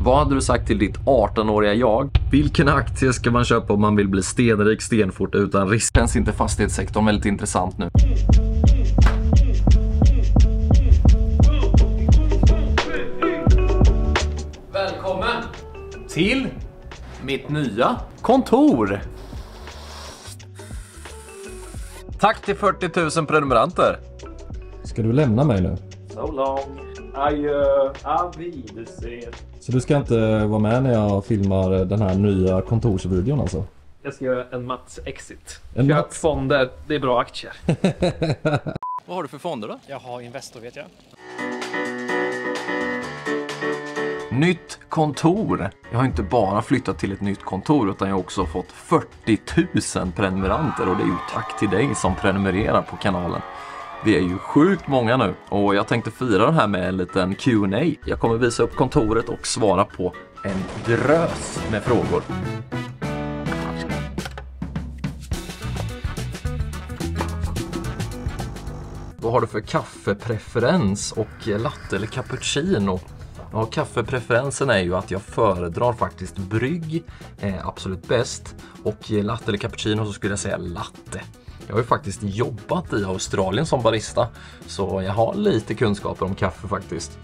Vad hade du sagt till ditt 18-åriga jag? Vilken aktie ska man köpa om man vill bli stenrik stenfort utan risk? Känns inte fastighetssektorn väldigt intressant nu? Välkommen till mitt nya kontor. Tack till 40 000 prenumeranter. Ska du lämna mig nu? So long. Adjö. Avvidelser. Så du ska inte vara med när jag filmar den här nya kontorsvideon alltså? Jag ska göra en Mats exit. En Köp Mats? fonder, det är bra aktier. Vad har du för fonder då? Jag har Investor, vet jag. Nytt kontor. Jag har inte bara flyttat till ett nytt kontor utan jag har också fått 40 000 prenumeranter och det är ju tack till dig som prenumererar på kanalen. Vi är ju sjukt många nu och jag tänkte fira det här med en liten Q&A. Jag kommer visa upp kontoret och svara på en drös med frågor. Vad har du för kaffepreferens och latte eller cappuccino? Ja, kaffepreferensen är ju att jag föredrar faktiskt brygg, absolut bäst. Och latte eller cappuccino så skulle jag säga latte. Jag har ju faktiskt jobbat i Australien som barista, så jag har lite kunskaper om kaffe faktiskt.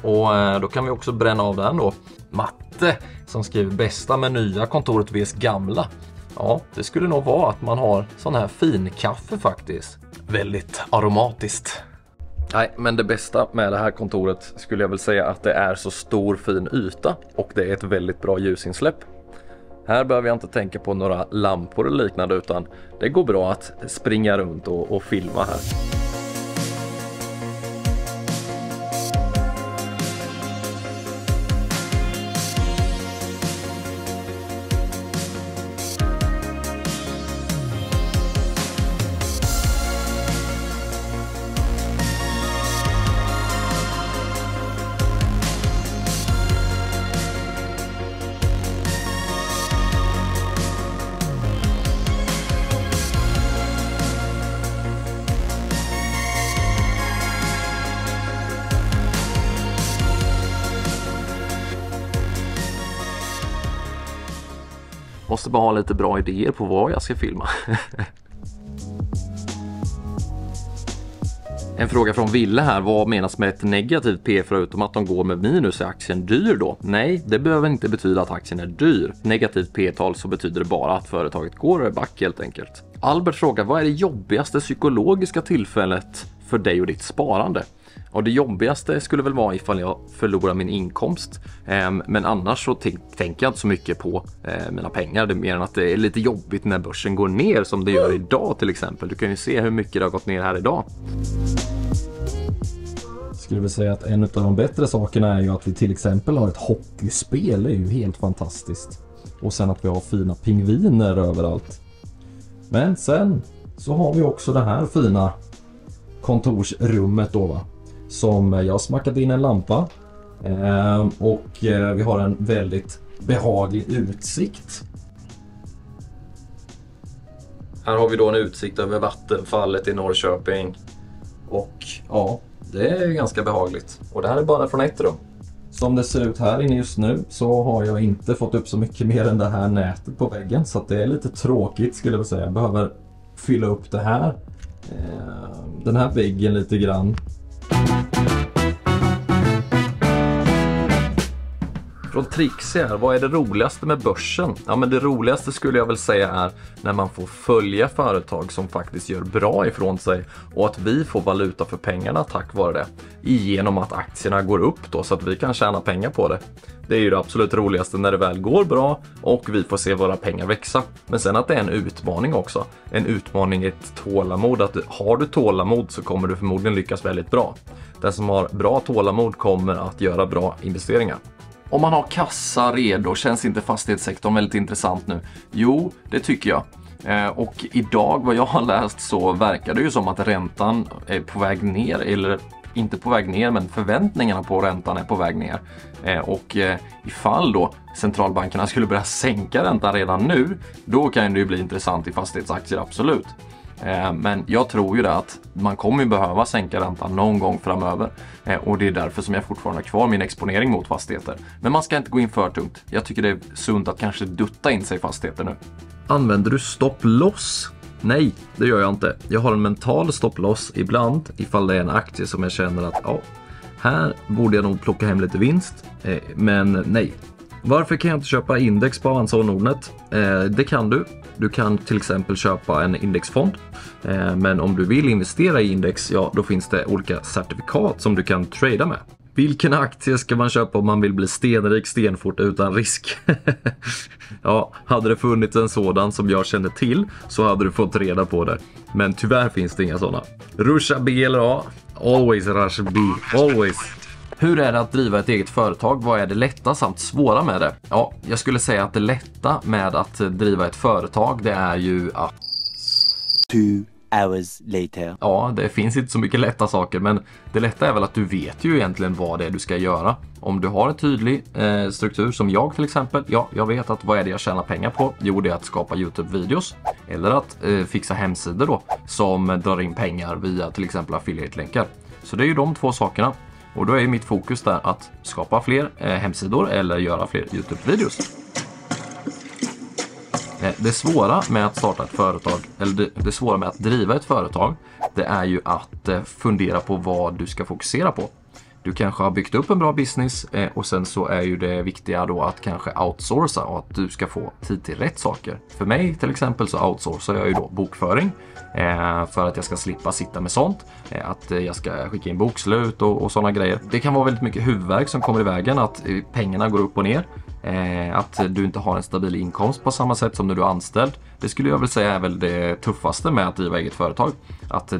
Och då kan vi också bränna av den då. Matte som skriver bästa med nya kontoret vs gamla. Ja, det skulle nog vara att man har sån här fin kaffe faktiskt. Väldigt aromatiskt. Nej, men det bästa med det här kontoret skulle jag väl säga att det är så stor fin yta och det är ett väldigt bra ljusinsläpp. Här behöver jag inte tänka på några lampor eller liknande utan det går bra att springa runt och filma här. Måste bara ha lite bra idéer på vad jag ska filma. En fråga från Ville här. Vad menas med ett negativt P förutom att de går med minus? Är aktien dyr då? Nej, det behöver inte betyda att aktien är dyr. Negativt P-tal så betyder det bara att företaget går back helt enkelt. Albert frågar, vad är det jobbigaste psykologiska tillfället för dig och ditt sparande? Och det jobbigaste skulle väl vara ifall jag förlorar min inkomst. Men annars så tänker jag inte så mycket på mina pengar. Det är mer än att det är lite jobbigt när börsen går ner som det gör idag till exempel. Du kan ju se hur mycket det har gått ner här idag. Jag skulle väl säga att en av de bättre sakerna är ju att vi till exempel har ett hockeyspel. Det är ju helt fantastiskt. Och sen att vi har fina pingviner överallt. Men sen så har vi också det här fina kontorsrummet då va. Som jag har smackat in en lampa och vi har en väldigt behaglig utsikt. Här har vi då en utsikt över vattenfallet i Norrköping och ja, det är ganska behagligt. Och det här är bara från ett rum. Som det ser ut här inne just nu så har jag inte fått upp så mycket mer än det här nätet på väggen så att det är lite tråkigt skulle jag säga. Jag behöver fylla upp det här, den här väggen lite grann. Från Trixie här, vad är det roligaste med börsen? Ja, men det roligaste skulle jag väl säga är när man får följa företag som faktiskt gör bra ifrån sig och att vi får valuta för pengarna tack vare det. Genom att aktierna går upp då så att vi kan tjäna pengar på det. Det är ju det absolut roligaste när det väl går bra och vi får se våra pengar växa. Men sen att det är en utmaning också. En utmaning är ett tålamod. Att har du tålamod så kommer du förmodligen lyckas väldigt bra. Den som har bra tålamod kommer att göra bra investeringar. Om man har kassa redo, känns inte fastighetssektorn väldigt intressant nu? Jo, det tycker jag. Och idag, vad jag har läst så verkar det ju som att räntan är på väg ner, eller inte på väg ner, men förväntningarna på räntan är på väg ner. Och ifall då centralbankerna skulle börja sänka räntan redan nu, då kan det ju bli intressant i fastighetsaktier, absolut. Men jag tror ju det att man kommer ju behöva sänka räntan någon gång framöver. Och det är därför som jag fortfarande har kvar min exponering mot fastigheter. Men man ska inte gå in för tungt. Jag tycker det är sunt att kanske dutta in sig i fastigheter nu. Använder du stopp-loss? Nej, det gör jag inte. Jag har en mental stopp-loss ibland ifall det är en aktie som jag känner att här borde jag nog plocka hem lite vinst. Men nej. Varför kan jag inte köpa index på Avanza och Nordnet? Det kan du. Du kan till exempel köpa en indexfond. Men om du vill investera i index, ja då finns det olika certifikat som du kan trada med. Vilken aktie ska man köpa om man vill bli stenrik stenfort utan risk? Ja, hade det funnits en sådan som jag känner till så hade du fått reda på det. Men tyvärr finns det inga sådana. Rusha B eller A? Always Rusha B. Always. Hur är det att driva ett eget företag? Vad är det lätta samt svåra med det? Ja, jag skulle säga att det lätta med att driva ett företag, det är ju att 2 hours later. Ja, det finns inte så mycket lätta saker, men det lätta är väl att du vet ju egentligen vad det är du ska göra. Om du har en tydlig struktur som jag till exempel, ja, jag vet att vad är det jag tjänar pengar på? Jo, det är att skapa YouTube-videos eller att fixa hemsidor då som drar in pengar via till exempel affiliate-länkar. Så det är ju de två sakerna. Och då är mitt fokus där att skapa fler hemsidor eller göra fler YouTube-videos. Det svåra med att starta ett företag, eller det svåra med att driva ett företag, det är ju att fundera på vad du ska fokusera på. Du kanske har byggt upp en bra business och sen så är ju det viktiga då att kanske outsourca och att du ska få tid till rätt saker. För mig till exempel så outsourcar jag ju då bokföring för att jag ska slippa sitta med sånt. Att jag ska skicka in bokslut och sådana grejer. Det kan vara väldigt mycket huvudvärk som kommer i vägen, att pengarna går upp och ner. Att du inte har en stabil inkomst på samma sätt som när du är anställd. Det skulle jag väl säga är väl det tuffaste med att driva eget företag. Att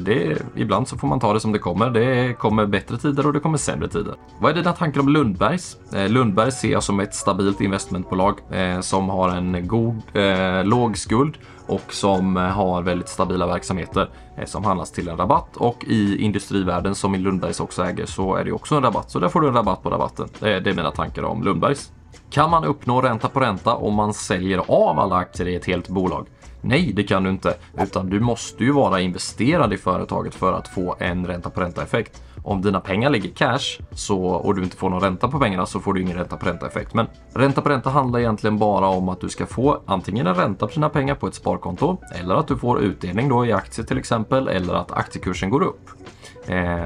ibland så får man ta det som det kommer. Det kommer bättre tider och det kommer sämre tider. Vad är dina tankar om Lundbergs? Lundbergs ser jag som ett stabilt investmentbolag som har en god, låg skuld och som har väldigt stabila verksamheter som handlas till en rabatt. Och i industrivärlden som i Lundbergs också äger så är det också en rabatt. Så där får du en rabatt på rabatten. Det är mina tankar om Lundbergs. Kan man uppnå ränta på ränta om man säljer av alla aktier i ett helt bolag? Nej, det kan du inte. Utan du måste ju vara investerad i företaget för att få en ränta på ränta effekt. Om dina pengar ligger cash och du inte får någon ränta på pengarna så får du ingen ränta på ränta effekt. Men ränta på ränta handlar egentligen bara om att du ska få antingen en ränta på dina pengar på ett sparkonto eller att du får utdelning då i aktier till exempel eller att aktiekursen går upp.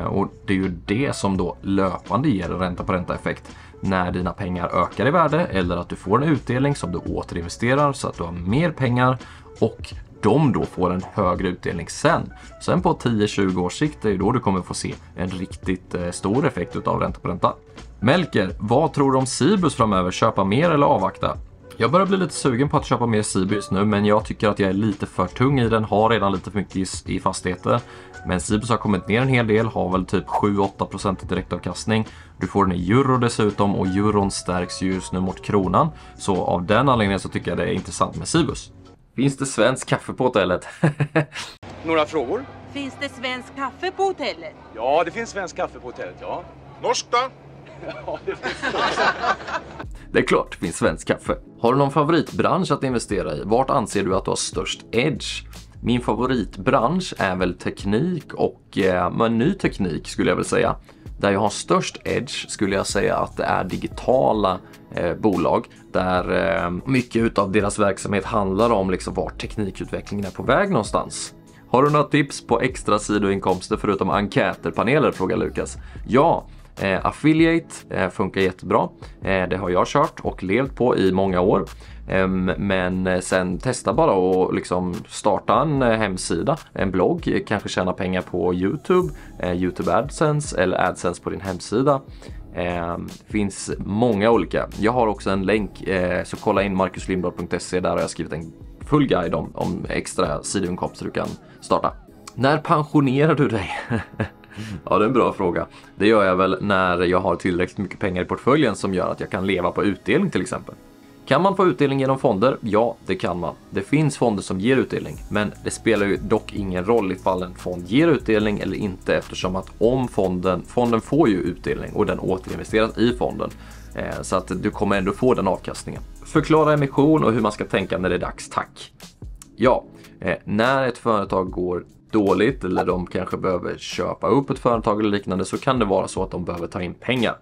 Och det är ju det som då löpande ger ränta på ränta effekt. När dina pengar ökar i värde eller att du får en utdelning som du återinvesterar så att du har mer pengar och de då får en högre utdelning sen. Sen på 10-20 års sikt är det då du kommer få se en riktigt stor effekt utav ränta på ränta. Melker, vad tror du om Cibus framöver? Köpa mer eller avvakta? Jag börjar bli lite sugen på att köpa mer Cibus nu, men jag tycker att jag är lite för tung i den. Har redan lite för mycket i fastigheter. Men Cibus har kommit ner en hel del, har väl typ 7-8% direktavkastning. Du får den i euro dessutom och euron stärks just nu mot kronan. Så av den anledningen så tycker jag det är intressant med Cibus. Finns det svensk kaffe på hotellet? Några frågor? Finns det svensk kaffe på hotellet? Ja, det finns svensk kaffe på hotellet, ja. Norsk då? Ja, det finns Det är klart, det finns svensk kaffe. Har du någon favoritbransch att investera i? Vart anser du att du har störst edge? Min favoritbransch är väl teknik och ny teknik skulle jag väl säga. Där jag har störst edge skulle jag säga att det är digitala bolag. Där mycket av deras verksamhet handlar om liksom vart teknikutvecklingen är på väg någonstans. Har du några tips på extra sidoinkomster förutom enkäterpaneler, frågar Lukas. Ja, affiliate funkar jättebra. Det har jag kört och levt på i många år. Men sen testa bara och liksom starta en hemsida, en blogg, kanske tjäna pengar på YouTube, YouTube AdSense eller AdSense på din hemsida. Finns många olika. Jag har också en länk, så kolla in markuslindblad.se, där har jag skrivit en full guide om extra sidoinkomster du kan starta. När pensionerar du dig? Ja, det är en bra fråga. Det gör jag väl när jag har tillräckligt mycket pengar i portföljen som gör att jag kan leva på utdelning till exempel. Kan man få utdelning genom fonder? Ja, det kan man. Det finns fonder som ger utdelning, men det spelar ju dock ingen roll ifall en fond ger utdelning eller inte, eftersom att om fonden får ju utdelning och den återinvesteras i fonden. Så att du kommer ändå få den avkastningen. Förklara emission och hur man ska tänka när det är dags, tack. Ja, När ett företag går dåligt eller de kanske behöver köpa upp ett företag eller liknande, så kan det vara så att de behöver ta in pengar.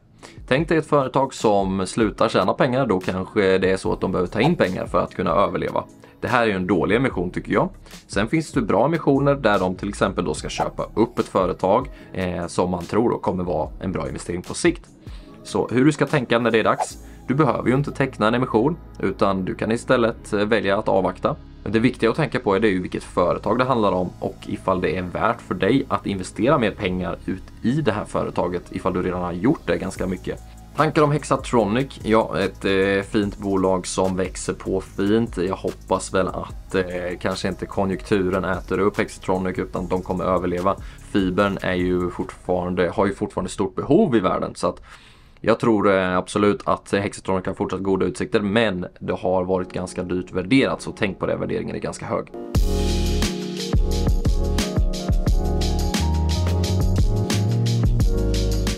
Tänk dig ett företag som slutar tjäna pengar, då kanske det är så att de behöver ta in pengar för att kunna överleva. Det här är ju en dålig emission tycker jag. Sen finns det bra emissioner där de till exempel då ska köpa upp ett företag som man tror då kommer vara en bra investering på sikt. Så hur du ska tänka när det är dags. Du behöver ju inte teckna en emission, utan du kan istället välja att avvakta. Men det viktiga att tänka på är det ju vilket företag det handlar om och ifall det är värt för dig att investera mer pengar ut i det här företaget ifall du redan har gjort det ganska mycket. Tankar om Hexatronic, ja, ett fint bolag som växer på fint. Jag hoppas väl att kanske inte konjunkturen äter upp Hexatronic utan de kommer överleva. Fibern är ju har ju fortfarande stort behov i världen, så att jag tror absolut att Hexatronic har fortsatt goda utsikter, men det har varit ganska dyrt värderat, så tänk på det, värderingen är ganska hög.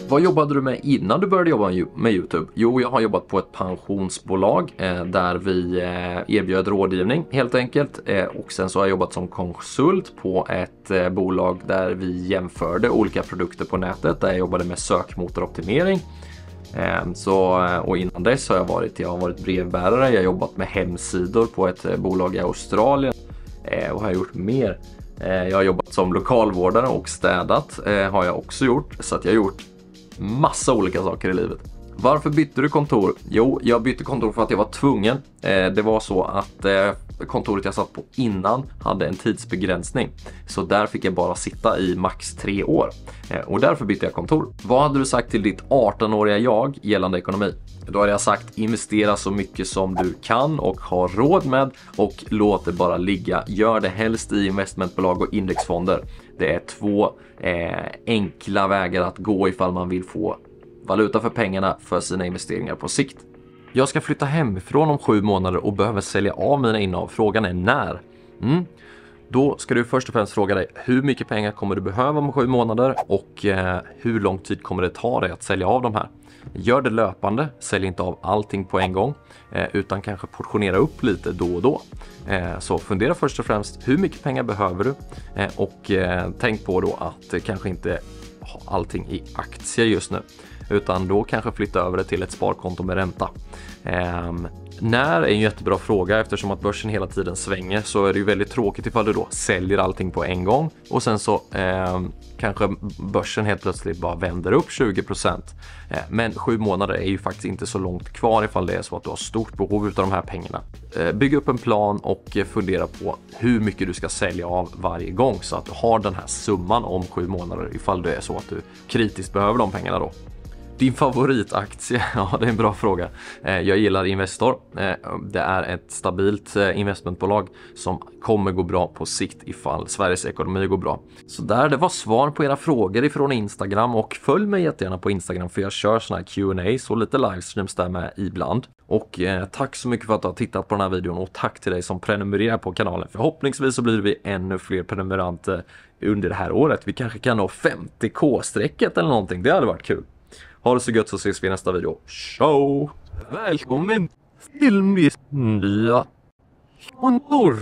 Vad jobbade du med innan du började jobba med YouTube? Jo, jag har jobbat på ett pensionsbolag där vi erbjöd rådgivning helt enkelt. Och sen så har jag jobbat som konsult på ett bolag där vi jämförde olika produkter på nätet. Där jag jobbade med sökmotoroptimering. Och innan dess har jag varit brevbärare. Jag har jobbat med hemsidor på ett bolag i Australien. Och har gjort mer. Jag har jobbat som lokalvårdare och städat har jag också gjort. Så att jag har gjort massa olika saker i livet. Varför bytte du kontor? Jo, jag bytte kontor för att jag var tvungen. Det var så att kontoret jag satt på innan hade en tidsbegränsning. Så där fick jag bara sitta i max 3 år. Och därför bytte jag kontor. Vad hade du sagt till ditt 18-åriga jag gällande ekonomi? Då hade jag sagt investera så mycket som du kan och har råd med och låt det bara ligga. Gör det helst i investmentbolag och indexfonder. Det är 2 enkla vägar att gå ifall man vill få valuta för pengarna för sina investeringar på sikt. Jag ska flytta hemifrån om 7 månader och behöver sälja av mina innehav. Frågan är när? Då ska du först och främst fråga dig hur mycket pengar kommer du behöva om 7 månader och hur lång tid kommer det ta dig att sälja av de här. Gör det löpande, sälj inte av allting på en gång utan kanske portionera upp lite då och då. Så fundera först och främst hur mycket pengar behöver du och tänk på då att kanske inte ha allting i aktier just nu. Utan då kanske flytta över det till ett sparkonto med ränta. När är en jättebra fråga eftersom att börsen hela tiden svänger, så är det ju väldigt tråkigt ifall du då säljer allting på en gång och sen så kanske börsen helt plötsligt bara vänder upp 20%. Men 7 månader är ju faktiskt inte så långt kvar ifall det är så att du har stort behov av de här pengarna. Bygg upp en plan och fundera på hur mycket du ska sälja av varje gång så att du har den här summan om 7 månader ifall det är så att du kritiskt behöver de pengarna då. Din favoritaktie? Ja, det är en bra fråga. Jag gillar Investor. Det är ett stabilt investmentbolag som kommer gå bra på sikt ifall Sveriges ekonomi går bra. Så det var svar på era frågor ifrån Instagram och följ mig jättegärna på Instagram för jag kör såna här Q&As och lite livestreams där med ibland. Och tack så mycket för att du har tittat på den här videon och tack till dig som prenumererar på kanalen. Förhoppningsvis så blir vi ännu fler prenumeranter under det här året. Vi kanske kan nå 50k-strecket eller någonting. Det hade varit kul. Ha det så gött så ses vi i nästa video. Ciao! Välkommen till mitt nya kontor!